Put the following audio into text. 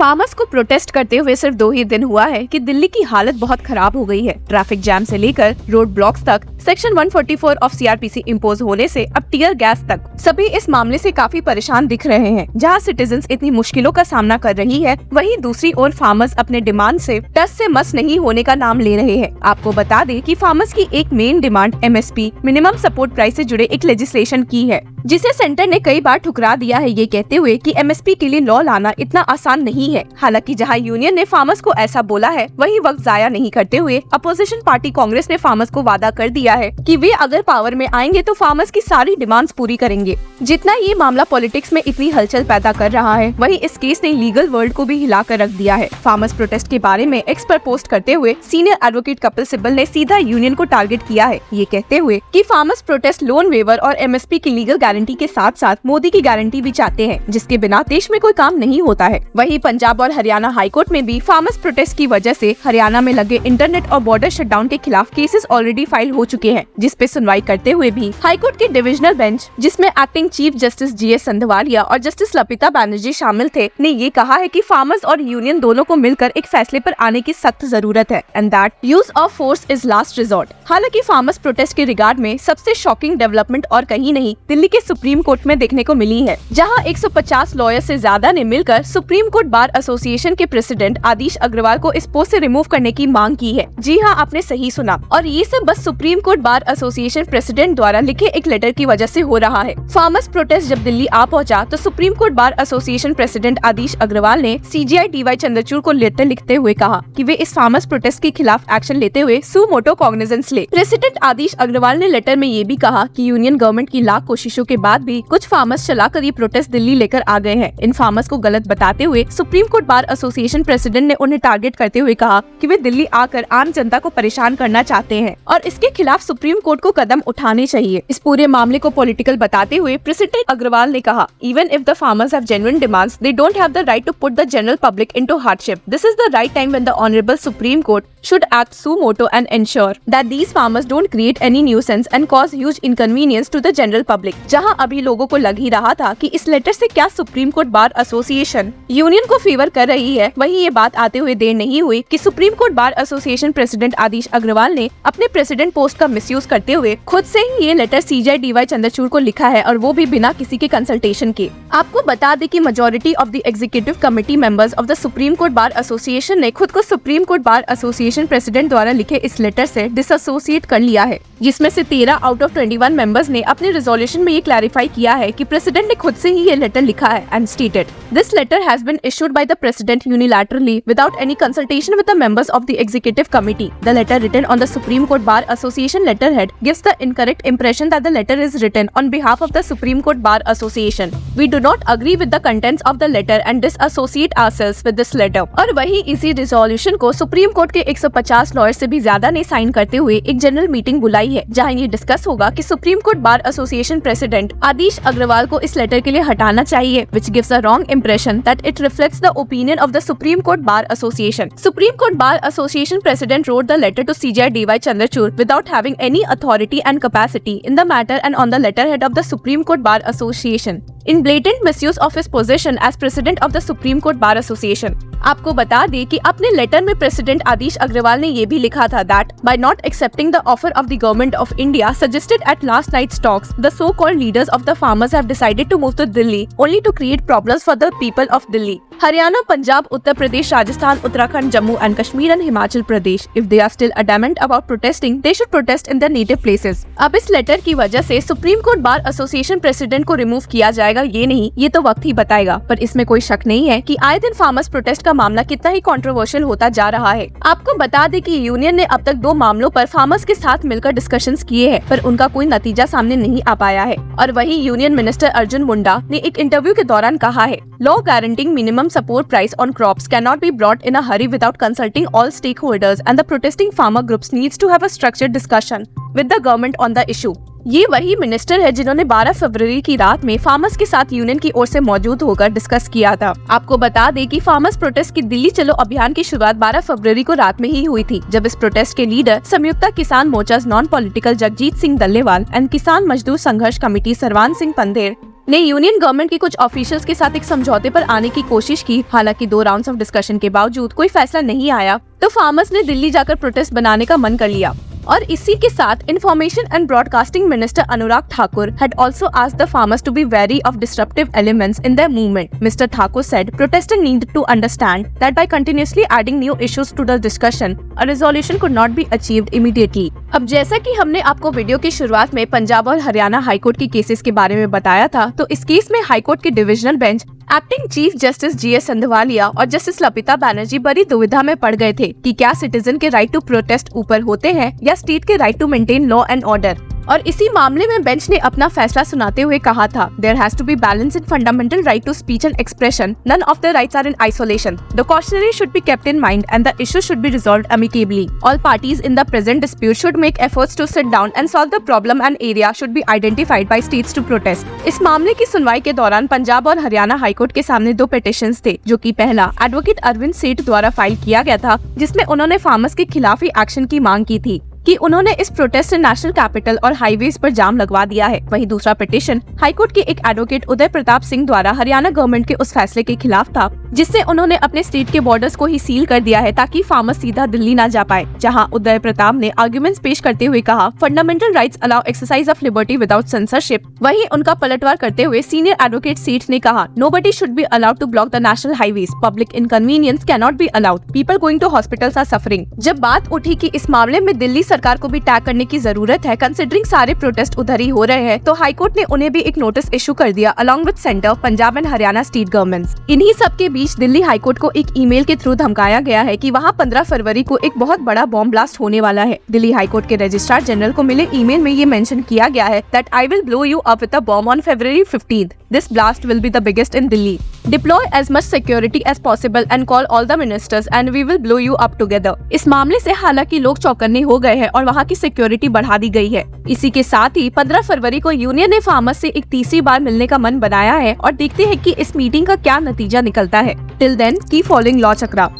Farmers को protest करते हुए सिर्फ 2 ही दिन हुआ है कि दिल्ली की हालत बहुत खराब हो गई है। ट्रैफिक जैम से लेकर रोड ब्लॉक्स तक, सेक्शन 144 ऑफ सीआरपीसी इम्पोज होने से अब टीयर गैस तक, सभी इस मामले से काफी परेशान दिख रहे हैं। जहां सिटीजन्स इतनी मुश्किलों का सामना कर रही है, वहीं दूसरी ओर फार्मर्स अपने डिमांड से टस से मस नहीं होने का नाम ले रहे हैं। आपको बता दें कि फार्मर्स की एक main demand MSP minimum support price से जुड़े एक लेजिस्लेशन की है, जिसे सेंटर ने कई बार ठुकरा दिया है, ये कहते हुए कि एमएसपी के लिए लॉ लाना इतना आसान नहीं है। हालांकि जहां यूनियन ने फार्मर्स को ऐसा बोला है, वहीं वक्त जाया नहीं करते हुए अपोजिशन पार्टी कांग्रेस ने फार्मर्स को वादा कर दिया है कि वे अगर पावर में आएंगे तो फार्मर्स की सारी डिमांड्स पूरी करेंगे। जितना ये मामला पॉलिटिक्स में इतनी हलचल पैदा कर रहा है, वहीं इस केस ने लीगल वर्ल्ड को भी हिला कर रख दिया है। फार्मर्स प्रोटेस्ट के बारे में एक्स पर पोस्ट करते हुए सीनियर एडवोकेट कपिल सिब्बल ने सीधा यूनियन को टारगेट किया है, ये कहते हुए कि फार्मर्स प्रोटेस्ट लोन वेवर और एमएसपी की लीगल गारंटी के साथ साथ मोदी की गारंटी भी चाहते हैं, जिसके बिना देश में कोई काम नहीं होता है। वहीं पंजाब और हरियाणा हाईकोर्ट में भी फार्मर्स प्रोटेस्ट की वजह से हरियाणा में लगे इंटरनेट और बॉर्डर शटडाउन के खिलाफ केसेस ऑलरेडी फाइल हो चुके हैं, जिस पे सुनवाई करते हुए भी हाईकोर्ट के डिविजनल बेंच, जिसमें acting chief justice GS Sandhawalia और जस्टिस लपिता बैनर्जी शामिल थे, ने ये कहा है कि फार्मर्स और यूनियन दोनों को मिलकर एक फैसले पर आने की सख्त जरूरत है and that use of force is last resort. हालांकि फार्मर्स प्रोटेस्ट के रिगार्ड में सबसे शॉकिंग डेवलपमेंट और कहीं नहीं दिल्ली के सुप्रीम कोर्ट में देखने को मिली है, जहां 150 लॉयर से ज्यादा ने मिलकर सुप्रीम कोर्ट बार एसोसिएशन के प्रेसिडेंट आदिश अग्रवाल को इस पोस्ट से रिमूव करने की मांग की है। जी हाँ, आपने सही सुना, और ये सब बस supreme court bar association president द्वारा लिखे एक लेटर की वजह से हो रहा है। फार्मर्स प्रोटेस्ट जब दिल्ली आ पहुंचा तो supreme court bar association president Adish Agarwal ने सीजीआई डीवाई चंद्रचूड़ को लेटर लिखते हुए कहा कि वे इस फार्मर्स प्रोटेस्ट के खिलाफ एक्शन लेते हुए सू मोटो कॉग्निजेंस ले। प्रेसिडेंट आदिश अग्रवाल ने लेटर में ये भी कहा कि यूनियन गवर्नमेंट की लाख कोशिशों के बाद भी कुछ फार्मर्स चलाकर ये प्रोटेस्ट दिल्ली लेकर आ गए हैं। इन फार्मर्स को गलत बताते हुए supreme court bar association president ने उन्हें टारगेट करते हुए कहा कि वे दिल्ली आकर आम जनता को परेशान करना चाहते हैं और इसके खिलाफ सुप्रीम कोर्ट को कदम उठाने चाहिए। इस पूरे मामले को पॉलिटिकल बताते हुए प्रेसिडेंट अग्रवाल ने कहा, even if the farmers have genuine demands, they don't have the right to put the general public into hardship. This is the right time when the honourable Supreme Court should act suo moto and ensure that these farmers don't create any nuisance and cause huge inconvenience to the general public। जहां अभी लोगों को लग ही रहा था कि इस letter से क्या supreme court bar association union को फेवर कर रही है, वहीं ये बात आते हुए देर नहीं हुई कि supreme court bar association president Adish Agarwal ने अपने प्रेसिडेंट पोस्ट का मिसयूज करते हुए खुद से ही ये लेटर सीजीआई डीवाई चंद्रचूड़ को लिखा है, और वो भी बिना किसी के कंसल्टेशन के। आपको बता दें कि majority of the executive committee members of the Supreme court bar association ने खुद को supreme court bar association president द्वारा लिखे इस लेटर से डिसएसोसिएट कर लिया है, जिसमें से 13 आउट ऑफ 21 मेंबर्स ने अपने रिजोल्यूशन में ये क्लैरिफाई किया है कि प्रेसिडेंट ने खुद से ही ये लेटर लिखा है and stated this letter has been issued by the president unilaterally without any consultation with the members of the executive committee. The letter written on the Supreme court bar Association letterhead gives the incorrect impression that the letter is written on behalf of the Supreme Court Bar Association. We do not agree with the contents of the letter and disassociate ourselves with this letter। और वही इसी resolution को supreme court के 150 lawyer से भी ज्यादा ने sign करते हुए एक जनरल मीटिंग बुलाई है, जहां ये डिस्कस होगा कि supreme court bar association president Adish Agarwal को इस लेटर के लिए हटाना चाहिए, which gives a wrong impression that it reflects the opinion of the Supreme Court Bar Association। Supreme Court Bar Association President wrote the letter to CJI DY Chandrachud without having any authority and capacity in the matter and on the letterhead of the Supreme Court Bar Association in blatant misuse of his position as President of the Supreme Court Bar Association। आपको बता दें कि अपने letter में president Adish Agarwal ने ये भी लिखा था that by not accepting the offer of the government of India suggested at last night's talks, the so-called leaders of the farmers have decided to move to Delhi only to create problems for the people of Delhi। Haryana, Punjab, Uttar Pradesh, Rajasthan, Uttarakhand, Jammu and Kashmir and Himachal Pradesh, if they are still adamant about protesting, they should protest in their native places। अब इस letter की वजह से supreme court bar association president को remove किया जाएगा, ये नहीं, ये तो वक्त ही बताएगा, पर इसमें कोई शक नहीं है कि आए दिन फार्मर्स प्रोटेस्ट का मामला कितना ही कंट्रोवर्शियल होता जा रहा है। आपको बता दें कि यूनियन ने अब तक 2 मामलों पर फार्मर्स के साथ मिलकर डिस्कशंस किए हैं, पर उनका कोई नतीजा सामने नहीं आ पाया है। और वही यूनियन मिनिस्टर अर्जुन मुंडा ने एक इंटरव्यू के दौरान कहा है, law guaranteeing minimum support price on crops cannot be brought in a hurry without consulting all stakeholders and the protesting farmer groups needs to have a structured discussion with the government on the issue। ये वही minister है जिन्होंने 12 फरवरी की रात में farmers के साथ union की ओर से मौजूद होकर डिस्कस किया था। आपको बता दें कि फार्मर्स प्रोटेस्ट की दिल्ली चलो अभियान की शुरुआत 12 फरवरी को रात में ही हुई थी, जब इस प्रोटेस्ट के leader Samyukt Kisan Morcha non political Jagjit Singh Dallewal and Kisan Mazdoor संघर्ष कमेटी सरवान सिंह पंधेर ने यूनियन गवर्नमेंट के कुछ ऑफिशियल्स के साथ एक समझौते पर आने की कोशिश की। हालांकि 2 राउंड्स ऑफ डिस्कशन के बावजूद कोई फैसला नहीं आया तो फार्मर्स ने दिल्ली जाकर प्रोटेस्ट बनाने का मन कर लिया। और इसी के साथ information and broadcasting minister Anurag Thakur had also asked the farmers to be wary of disruptive elements in their movement. Mr. Thakur said protesters needed to understand that by continuously adding new issues to the discussion, a resolution could not be achieved immediately. अब जैसा कि हमने आपको video की शुरुआत में पंजाब और Haryana high court के केसेस के बारे में बताया था, तो इस केस में हाईकोर्ट के divisional bench acting chief justice GS. Sandhawalia और जस्टिस लपिता बैनर्जी बड़ी दुविधा में पड़ गए थे कि क्या सिटीजन के राइट टू प्रोटेस्ट ऊपर होते हैं या स्टेट के right to maintain law and order. और इसी मामले में बेंच ने अपना फैसला सुनाते हुए कहा था, there has to be balance in fundamental right to speech and expression, none of the rights are in isolation, the cautionary should be kept in mind and the issue should be resolved amicably, all parties in the present dispute should make efforts to sit down and solve the problem and area should be identified by states to protest. इस मामले की सुनवाई के दौरान पंजाब और Haryana high court के सामने 2 petitions थे, जो कि पहला एडवोकेट अरविंद सेठ द्वारा फाइल किया गया था, जिसमें उन्होंने फार्मर्स के खिलाफ ही एक्शन की मांग की थी कि उन्होंने इस प्रोटेस्ट से नेशनल कैपिटल और हाईवेज पर जाम लगवा दिया है। वहीं दूसरा पिटीशन हाईकोर्ट के एक एडवोकेट उदय प्रताप सिंह द्वारा हरियाणा गवर्नमेंट के उस फैसले के खिलाफ था, जिससे उन्होंने अपने स्टेट के बॉर्डर्स को ही सील कर दिया है ताकि फार्मर सीधा दिल्ली न जा पाए। जहां उदय प्रताप ने आर्गुमेंट्स पेश करते हुए कहा, fundamental rights allow exercise of liberty without censorship. वहीं उनका पलटवार करते हुए सीनियर एडवोकेट सेठ ने कहा, nobody should be allowed to block the national highways, public inconvenience can not be allowed, people going to hospitals are suffering. जब बात उठी कि इस मामले में दिल्ली सरकार को भी टैग करने की जरूरत है, कंसिडरिंग सारे प्रोटेस्ट उधर ही हो रहे हैं, तो हाईकोर्ट ने उन्हें भी एक नोटिस इशू कर दिया along with centre, Punjab and Haryana state governments. इन्हीं सब के बीच दिल्ली हाईकोर्ट को एक ईमेल के थ्रू धमकाया गया है कि वहां 15 फरवरी को एक बहुत बड़ा बॉम्ब ब्लास्ट होने वाला है। दिल्ली हाईकोर्ट के रजिस्ट्रार जनरल को मिले ईमेल में ये मेंशन किया गया है that I will blow you up with a bomb on February 15th. This blast will be the biggest in Delhi. Deploy as much security as possible and call all the ministers and we will blow you up together. इस मामले से हालांकि लोग चौकन्ने हो गए हैं और वहाँ की सिक्योरिटी बढ़ा दी गई है। इसी के साथ ही 15 फरवरी को यूनियन ने फार्मर्स से एक तीसरी बार मिलने का मन बनाया है और देखते हैं कि इस मीटिंग का क्या नतीजा निकलता है। Till then, keep following law चक्रा।